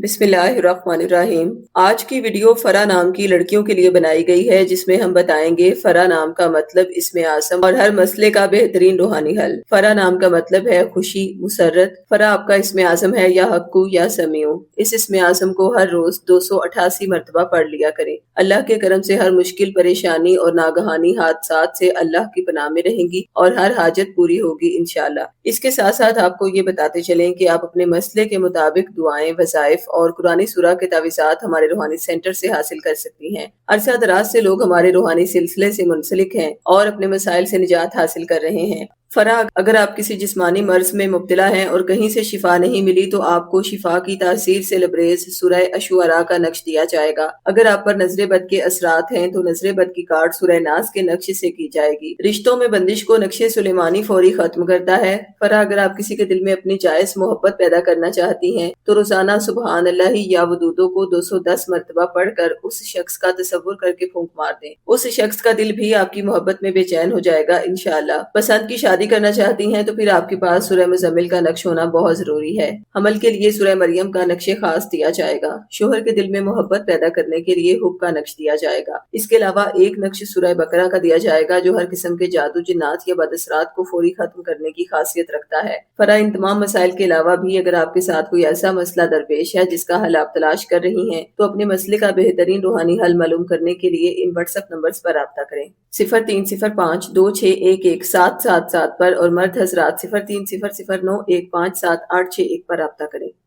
بسم اللہ الرحمن الرحیم۔ آج کی ویڈیو فرا نام کی لڑکیوں کے لیے بنائی گئی ہے، جس میں ہم بتائیں گے فرا نام کا مطلب اسم اعظم اور ہر مسئلے کا بہترین روحانی حل۔ فرا نام کا مطلب ہے خوشی، مسرت۔ فرا آپ کا اسم اعظم ہے یا حقو یا سمیع۔ اس اسم اعظم کو ہر روز 288 مرتبہ پڑھ لیا کریں۔ اللہ کے کرم سے ہر مشکل، پریشانی اور ناگہانی حادثات سے اللہ کی پناہ میں رہیں گی اور ہر حاجت پوری ہوگی انشاءاللہ۔ اس کے ساتھ ساتھ آپ کو یہ بتاتے چلیں کہ آپ اپنے مسئلے کے مطابق دعائیں، وظائف اور قرآنی سورہ کے تعویذات ہمارے روحانی سینٹر سے حاصل کر سکتی ہیں۔ عرصہ دراز سے لوگ ہمارے روحانی سلسلے سے منسلک ہیں اور اپنے مسائل سے نجات حاصل کر رہے ہیں۔ فرا، اگر آپ کسی جسمانی مرض میں مبتلا ہیں اور کہیں سے شفا نہیں ملی تو آپ کو شفا کی تاثیر سے لبریز سورہ الشعراء کا نقش دیا جائے گا۔ اگر آپ پر نظر بد کے اثرات ہیں تو نظر بد کی کاٹ سورہ ناس کے نقش سے کی جائے گی۔ رشتوں میں بندش کو نقش سلیمانی فوری ختم کرتا ہے۔ فرا، اگر آپ کسی کے دل میں اپنی جائز محبت پیدا کرنا چاہتی ہیں تو روزانہ سبحان اللہ یا ودودوں کو 210 مرتبہ پڑھ کر اس شخص کا تصور کر کے پھونک مار دیں۔ اس شخص کا دل بھی آپ کی محبت میں بے چین ہو جائے گا انشاءاللہ۔ پسند کی شادی کرنا چاہتی ہیں تو پھر آپ کے پاس سورہ مزمل کا نقش ہونا بہت ضروری ہے۔ حمل کے لیے سورہ مریم کا نقش خاص دیا جائے گا۔ شوہر کے دل میں محبت پیدا کرنے کے لیے حب کا نقش دیا جائے گا۔ اس کے علاوہ ایک نقش سورہ بقرہ کا دیا جائے گا جو ہر قسم کے جادو، جنات یا بد اثرات کو فوری ختم کرنے کی خاصیت رکھتا ہے۔ فرا، ان تمام مسائل کے علاوہ بھی اگر آپ کے ساتھ کوئی ایسا مسئلہ درپیش ہے جس کا حل آپ تلاش کر رہی ہیں تو اپنے مسئلے کا بہترین روحانی حل معلوم کرنے کے لیے ان واٹس ایپ نمبرز پر رابطہ کریں: 0305261777 پر اور مرد حضرات 0300915781 پر رابطہ کریں۔